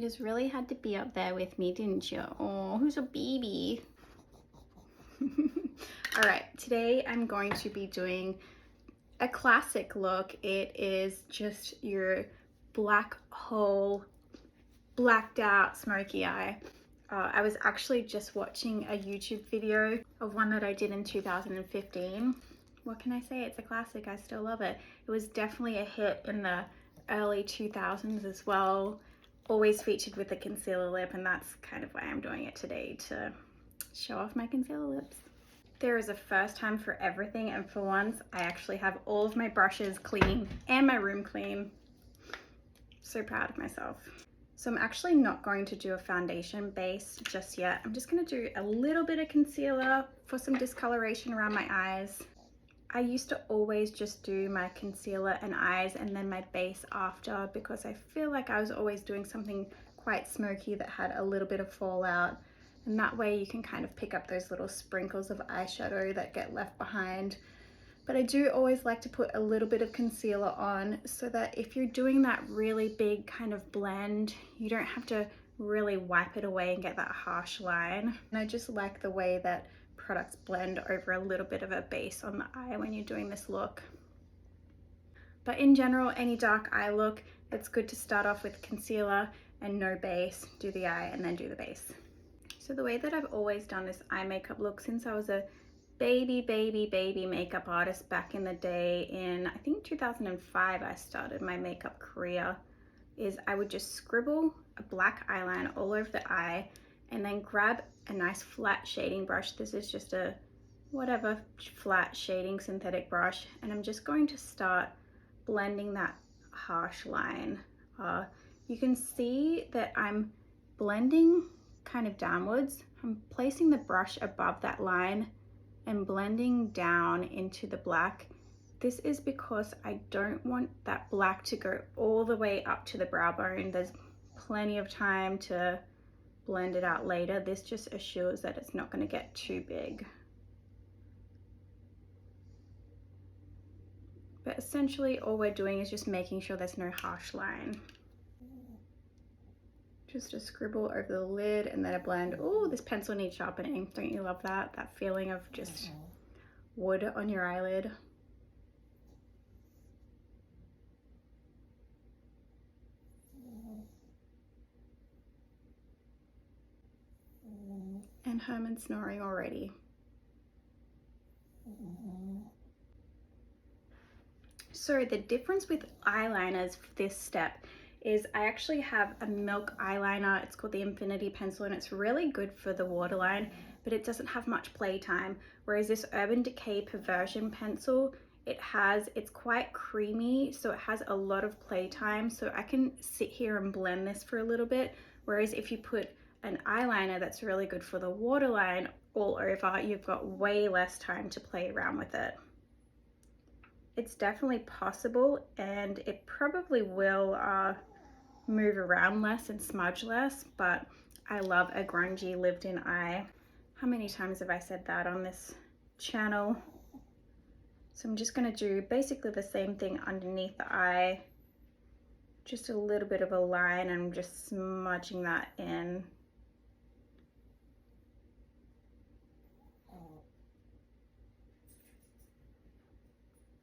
just really had to be up there with me, didn't you? Oh, who's a baby? All right, today I'm going to be doing a classic look. It is just your black hole, blacked out smoky eye. I was actually just watching a YouTube video of one that I did in 2015. What can I say? It's a classic. I still love it. It was definitely a hit in the early 2000s as well. Always featured with a concealer lip, and that's kind of why I'm doing it today, to show off my concealer lips. There is a first time for everything, and for once I actually have all of my brushes clean and my room clean. So proud of myself. So I'm actually not going to do a foundation base just yet. I'm just going to do a little bit of concealer for some discoloration around my eyes. I used to always just do my concealer and eyes and then my base after, because I feel like I was always doing something quite smoky that had a little bit of fallout, and that way you can kind of pick up those little sprinkles of eyeshadow that get left behind. But I do always like to put a little bit of concealer on, so that if you're doing that really big kind of blend, you don't have to really wipe it away and get that harsh line. And I just like the way that products blend over a little bit of a base on the eye when you're doing this look. But in general, any dark eye look, it's good to start off with concealer and no base, do the eye and then do the base. So the way that I've always done this eye makeup look since I was a baby makeup artist back in the day, in I think 2005 I started my makeup career, is I would just scribble a black eyeliner all over the eye and then grab a nice flat shading brush. This is just a whatever flat shading synthetic brush, and I'm just going to start blending that harsh line. You can see that I'm blending kind of downwards. I'm placing the brush above that line and blending down into the black. This is because I don't want that black to go all the way up to the brow bone. There's plenty of time to blend it out later. This just assures that it's not going to get too big. But essentially all we're doing is just making sure there's no harsh line. Just a scribble over the lid and then a blend. Oh, this pencil needs sharpening. Don't you love that? That feeling of just wood on your eyelid. And Herman snoring already. So the difference with eyeliners for this step is I actually have a milk eyeliner. It's called the Infinity Pencil, and it's really good for the waterline, but it doesn't have much playtime. Whereas this Urban Decay Perversion pencil, it's quite creamy, so it has a lot of playtime. So I can sit here and blend this for a little bit. Whereas if you put an eyeliner that's really good for the waterline all over, you've got way less time to play around with it. It's definitely possible, and it probably will move around less and smudge less, but I love a grungy lived-in eye. How many times have I said that on this channel? So I'm just going to do basically the same thing underneath the eye, just a little bit of a line, and I'm just smudging that in.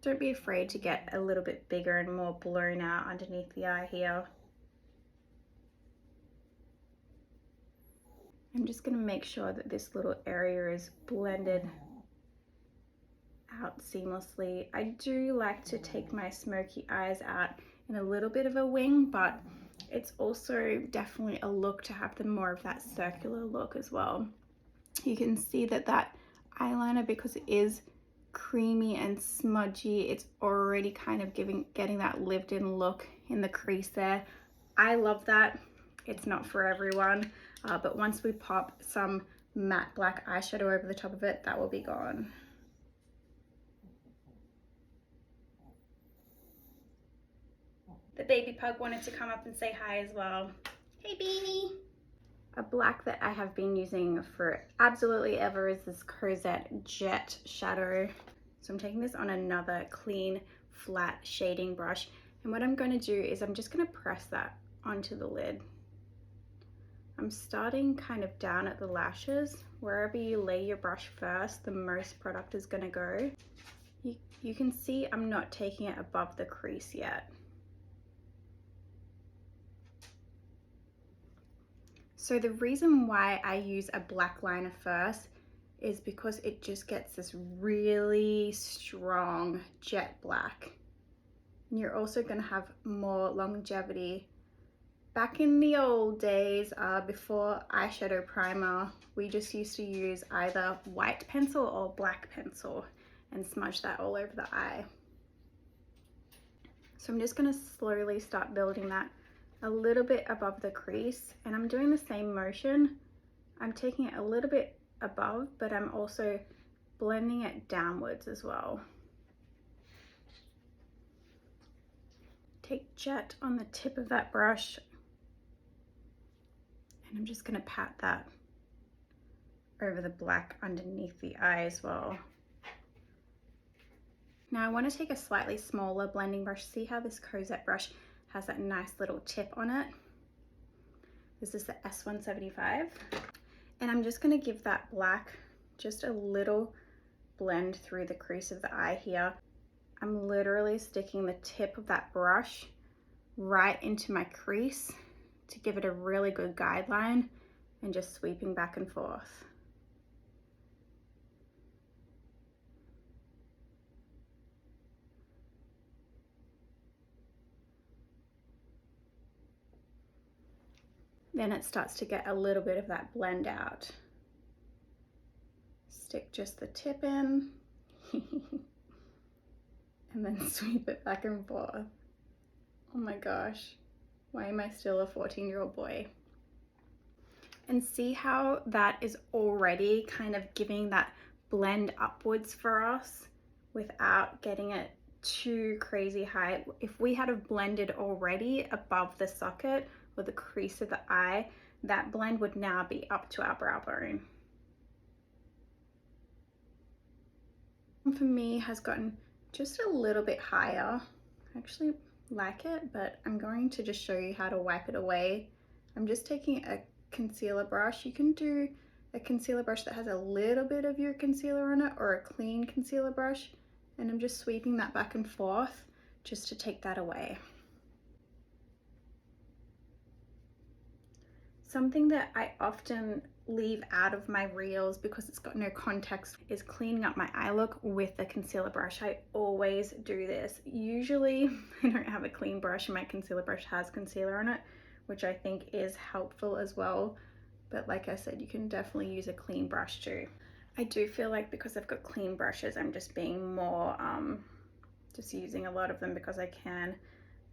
Don't be afraid to get a little bit bigger and more blown out underneath the eye here. I'm just going to make sure that this little area is blended out seamlessly. I do like to take my smoky eyes out in a little bit of a wing, but it's also definitely a look to have more of that circular look as well. You can see that that eyeliner, because it is creamy and smudgy, it's already kind of getting that lived-in look in the crease there. I love that. It's not for everyone, but once we pop some matte black eyeshadow over the top of it, that will be gone. The baby pug wanted to come up and say hi as well. Hey, Beanie. A black that I have been using for absolutely ever is this Cozzette Jet Shadow. So I'm taking this on another clean, flat shading brush. And what I'm going to do is I'm just going to press that onto the lid. I'm starting kind of down at the lashes. Wherever you lay your brush first, the most product is going to go. You can see I'm not taking it above the crease yet. So the reason why I use a black liner first is because it just gets this really strong jet black. And you're also going to have more longevity. Back in the old days, before eyeshadow primer, we just used to use either white pencil or black pencil and smudge that all over the eye. So I'm just going to slowly start building that a little bit above the crease, and I'm doing the same motion. I'm taking it a little bit above, but I'm also blending it downwards as well. Take jet on the tip of that brush, and I'm just going to pat that over the black underneath the eye as well. Now I want to take a slightly smaller blending brush. See how this Cozzette brush has that nice little tip on it? This is the S175. And I'm just going to give that black just a little blend through the crease of the eye here. I'm literally sticking the tip of that brush right into my crease to give it a really good guideline and just sweeping back and forth. Then it starts to get a little bit of that blend out. Stick just the tip in and then sweep it back and forth. Oh my gosh, why am I still a 14-year-old boy? And see how that is already kind of giving that blend upwards for us without getting it too crazy high. If we had have blended already above the socket or the crease of the eye, that blend would now be up to our brow bone. And for me has gotten just a little bit higher. I actually like it, but I'm going to just show you how to wipe it away. I'm just taking a concealer brush. You can do a concealer brush that has a little bit of your concealer on it, or a clean concealer brush, and I'm just sweeping that back and forth just to take that away. Something that I often leave out of my reels because it's got no context is cleaning up my eye look with a concealer brush. I always do this. Usually I don't have a clean brush and my concealer brush has concealer on it, which I think is helpful as well. But like I said, you can definitely use a clean brush too. I do feel like because I've got clean brushes, I'm just being more, just using a lot of them because I can,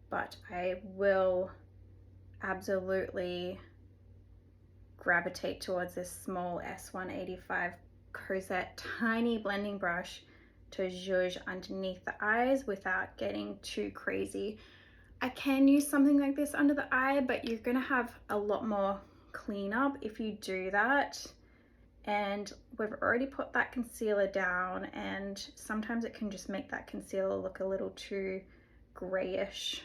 but I will absolutely gravitate towards this small S185 Cozzette tiny blending brush to zhuzh underneath the eyes without getting too crazy. I can use something like this under the eye, but you're gonna have a lot more cleanup if you do that. And we've already put that concealer down, and sometimes it can just make that concealer look a little too grayish.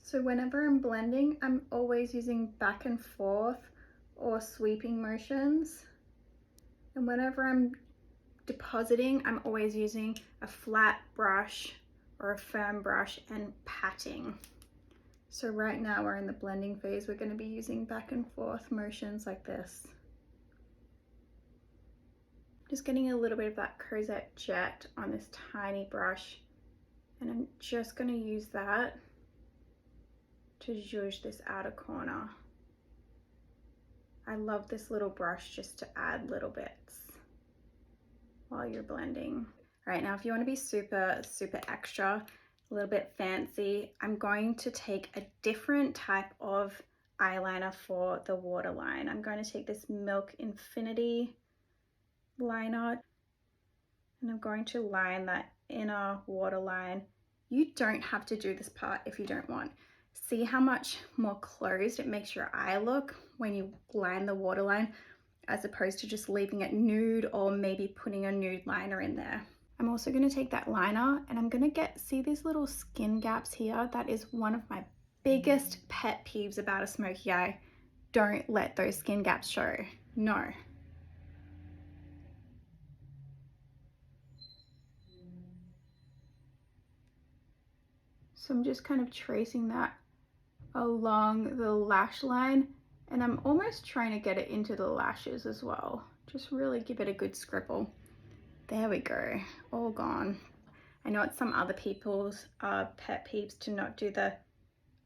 So whenever I'm blending, I'm always using back and forth or sweeping motions. And whenever I'm depositing, I'm always using a flat brush or a firm brush and patting. So right now we're in the blending phase. We're going to be using back and forth motions like this. Just getting a little bit of that Cozzette jet on this tiny brush, and I'm just going to use that to zhuzh this outer corner. I love this little brush just to add little bits while you're blending. All right, now if you want to be super extra, a little bit fancy, I'm going to take a different type of eyeliner for the waterline. I'm going to take this Milk Infinity liner, and I'm going to line that inner waterline. You don't have to do this part if you don't want. See how much more closed it makes your eye look when you line the waterline, as opposed to just leaving it nude or maybe putting a nude liner in there. I'm also going to take that liner and I'm going to see these little skin gaps here. That is one of my biggest pet peeves about a smoky eye. don't let those skin gaps show. No. So I'm just kind of tracing that along the lash line, and I'm almost trying to get it into the lashes as well. Just really give it a good scribble. There we go, all gone. I know it's some other people's pet peeves to not do the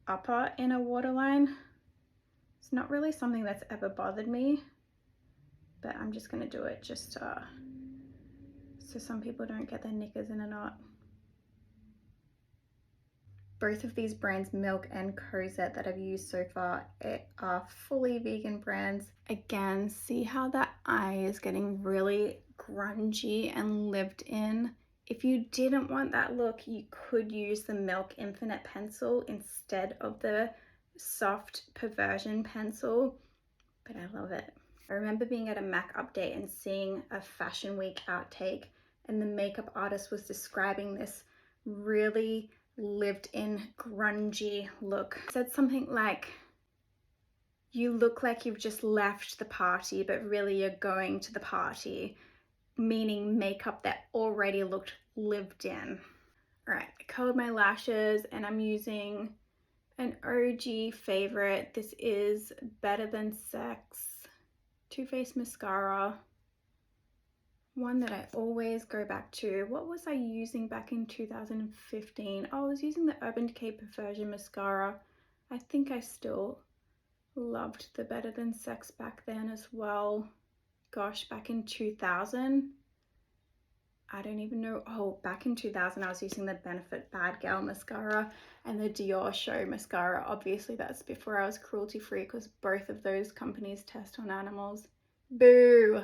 upper inner waterline. It's not really something that's ever bothered me, but I'm just gonna do it just so some people don't get their knickers in a knot. Both of these brands, Milk and Cozzette, that I've used so far, are fully vegan brands. Again, see how that eye is getting really grungy and lived in? If you didn't want that look, you could use the Milk Infinite pencil instead of the soft Perversion pencil, but I love it. I remember being at a MAC update and seeing a Fashion Week outtake, and the makeup artist was describing this really lived in grungy look. It said something like, you look like you've just left the party, but really you're going to the party, meaning makeup that already looked lived in. All right, I curled my lashes and I'm using an OG favorite. This is Better Than Sex Too Faced mascara. One that I always go back to. What was I using back in 2015? Oh, I was using the Urban Decay Perversion mascara. I think I still loved the Better Than Sex back then as well. Gosh, back in 2000. I don't even know. Oh, back in 2000 I was using the Benefit Bad Gal mascara and the Dior Show mascara. Obviously that's before I was cruelty free, because both of those companies test on animals. Boo!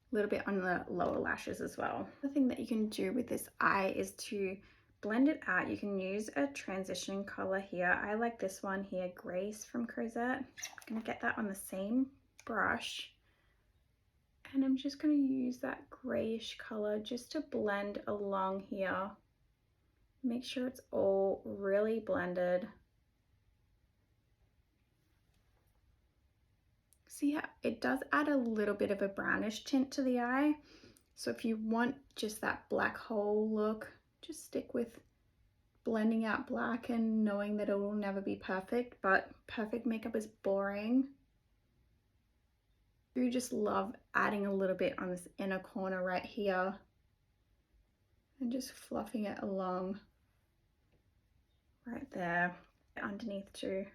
A little bit on the lower lashes as well. The thing that you can do with this eye is to blend it out. You can use a transition color here. I like this one here, Grace from Cozzette. I'm gonna get that on the same brush, and I'm just gonna use that grayish color just to blend along here. Make sure it's all really blended. See how it does add a little bit of a brownish tint to the eye. So if you want just that black hole look, just stick with blending out black and knowing that it will never be perfect, but perfect makeup is boring. You just love adding a little bit on this inner corner right here and just fluffing it along right there, underneath too.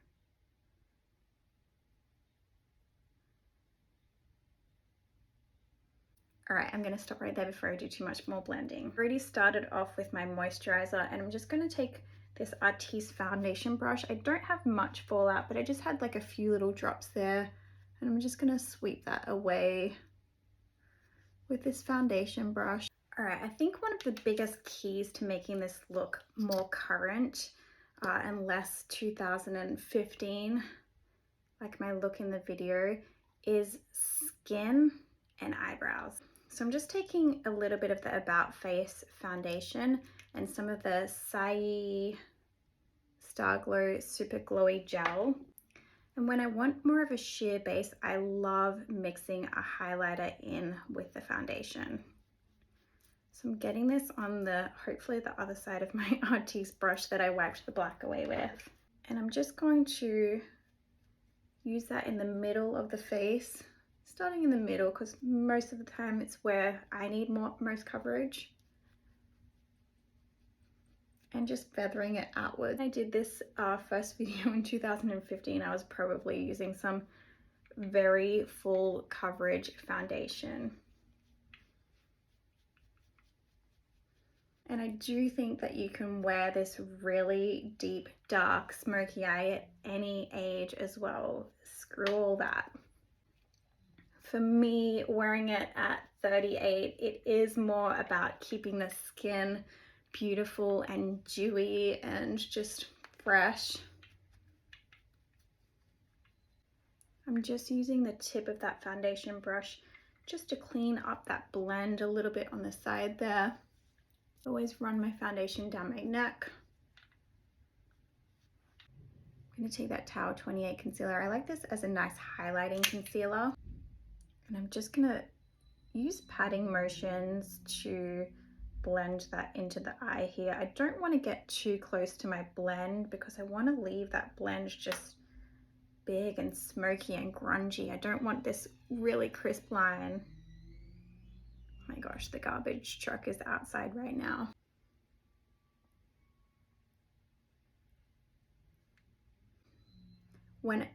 All right, I'm gonna stop right there before I do too much more blending. I've already started off with my moisturizer, and I'm just gonna take this Artiste foundation brush. I don't have much fallout, but I just had like a few little drops there, and I'm just gonna sweep that away with this foundation brush. All right, I think one of the biggest keys to making this look more current and less 2015, like my look in the video, is skin and eyebrows. So I'm just taking a little bit of the About Face foundation and some of the Saie Stardust Super Glowy Gel. And when I want more of a sheer base, I love mixing a highlighter in with the foundation. So I'm getting this on the, hopefully the other side of my Artiste brush that I wiped the black away with. And I'm just going to use that in the middle of the face, starting in the middle, because most of the time it's where I need most coverage, and just feathering it outward. I did this first video in 2015. I was probably using some very full coverage foundation. And I do think that you can wear this really deep, dark, smoky eye at any age as well. Screw all that. For me, wearing it at 38, it is more about keeping the skin beautiful and dewy and just fresh. I'm just using the tip of that foundation brush just to clean up that blend a little bit on the side there. Always run my foundation down my neck. I'm going to take that Tower 28 concealer. I like this as a nice highlighting concealer. And I'm just going to use patting motions to blend that into the eye here. I don't want to get too close to my blend because I want to leave that blend just big and smoky and grungy. I don't want this really crisp line. Oh my gosh, the garbage truck is outside right now.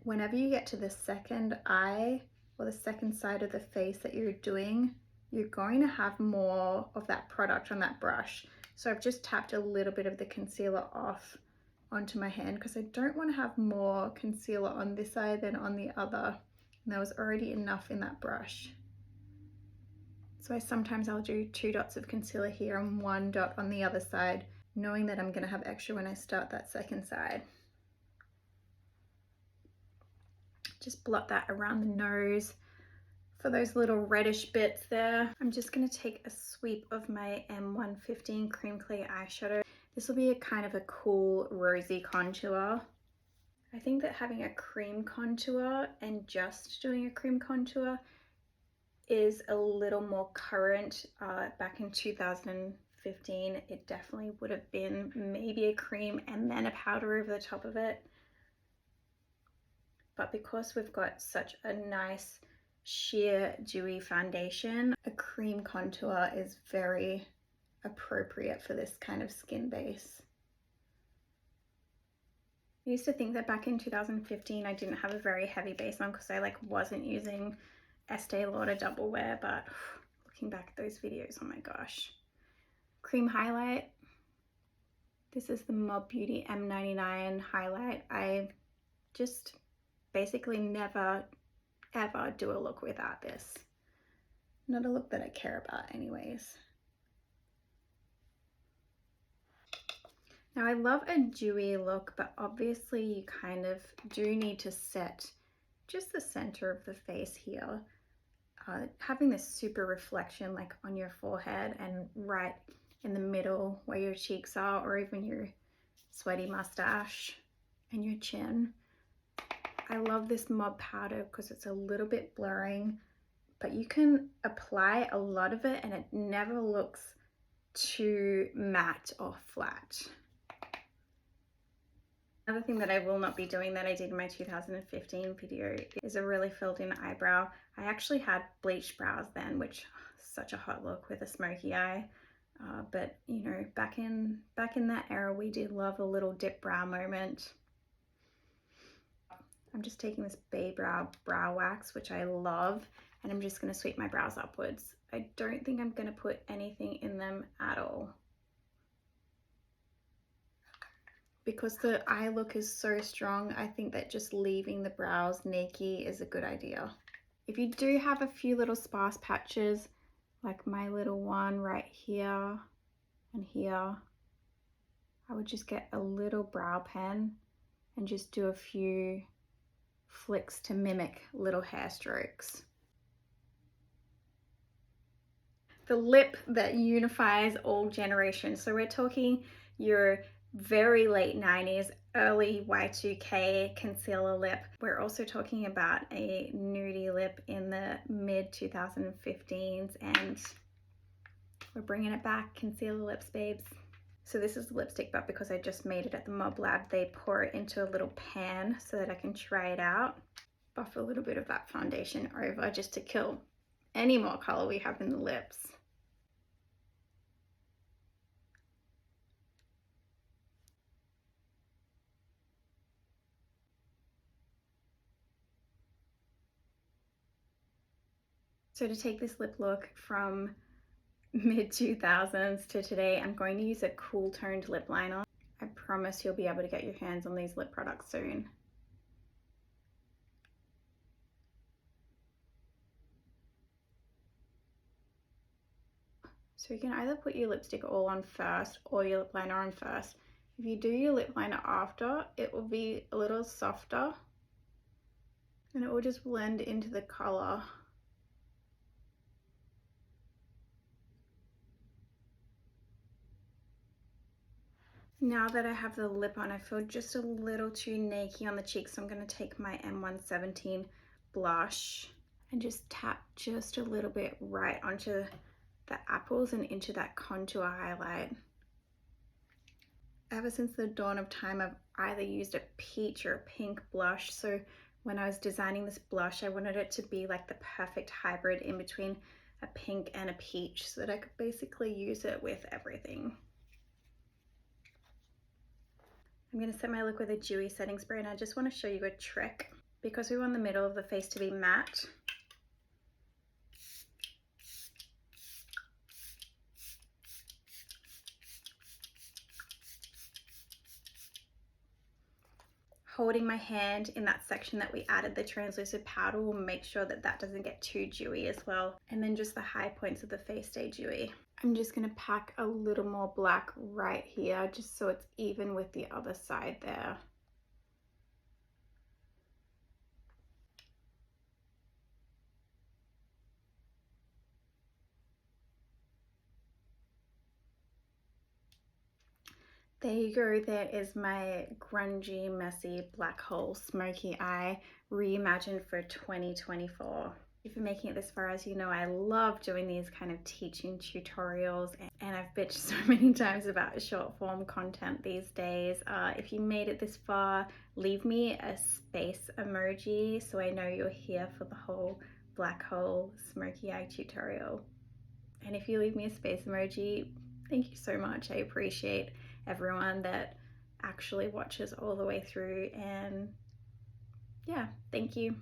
Whenever you get to the second eye or the second side of the face that you're doing, you're going to have more of that product on that brush. So I've just tapped a little bit of the concealer off onto my hand because I don't want to have more concealer on this side than on the other. And there was already enough in that brush. So sometimes I'll do 2 dots of concealer here and 1 dot on the other side, knowing that I'm going to have extra when I start that second side. Just blot that around the nose for those little reddish bits there. I'm just going to take a sweep of my M115 Cream Clay eyeshadow. This will be a kind of a cool rosy contour. I think that having a cream contour and just doing a cream contour is a little more current. Back in 2015, it definitely would have been maybe a cream and then a powder over the top of it. But because we've got such a nice sheer dewy foundation, a cream contour is very appropriate for this kind of skin base. I used to think that back in 2015 I didn't have a very heavy base on because I wasn't using Estee Lauder Double Wear, but looking back at those videos, oh my gosh. Cream highlight. This is the Mob Beauty M99 Highlight. I just basically never ever do a look without this. Not a look that I care about anyways. Now I love a dewy look, but obviously you kind of do need to set just the center of the face here. Having this super reflection on your forehead and right in the middle where your cheeks are, or even your sweaty mustache and your chin. I love this Mob powder because it's a little bit blurring, but you can apply a lot of it and it never looks too matte or flat. Another thing that I will not be doing that I did in my 2015 video is a really filled in eyebrow. I actually had bleached brows then, which such a hot look with a smoky eye. But you know, back in that era, we did love a little dip brow moment. I'm just taking this Baebrow brow wax, which I love, and I'm just going to sweep my brows upwards. I don't think I'm going to put anything in them at all, because the eye look is so strong. I think that just leaving the brows naked is a good idea. If you do have a few little sparse patches, like my little one right here and here, I would just get a little brow pen and just do a few flicks to mimic little hair strokes. The lip that unifies all generations. So we're talking your very late 90s, early Y2K concealer lip. We're also talking about a nudie lip in the mid 2015s, and we're bringing it back, concealer lips, babes. So this is the lipstick, but because I just made it at the Mob Lab, they pour it into a little pan so that I can try it out. Buff a little bit of that foundation over just to kill any more color we have in the lips. So to take this lip look from mid 2000s to today, I'm going to use a cool toned lip liner. I promise you'll be able to get your hands on these lip products soon. So you can either put your lipstick all on first or your lip liner on first. If you do your lip liner after, it will be a little softer and it will just blend into the color. Now that I have the lip on, I feel just a little too naked on the cheeks, so I'm going to take my M117 blush and just tap just a little bit right onto the apples and into that contour highlight. Ever since the dawn of time, I've either used a peach or a pink blush, so when I was designing this blush, I wanted it to be like the perfect hybrid in between a pink and a peach, so that I could basically use it with everything. I'm going to set my look with a dewy setting spray, and I just want to show you a trick. Because we want the middle of the face to be matte, holding my hand in that section that we added the translucent powder will make sure that that doesn't get too dewy as well. And then just the high points of the face stay dewy. I'm just going to pack a little more black right here just so it's even with the other side there. There you go, there is my grungy, messy, black hole, smoky eye reimagined for 2024. If you're making it this far, as you know, I love doing these kind of teaching tutorials, and I've bitched so many times about short form content these days. If you made it this far, leave me a space emoji so I know you're here for the whole black hole, smoky eye tutorial. And if you leave me a space emoji, thank you so much. I appreciate everyone that actually watches all the way through, and yeah, thank you.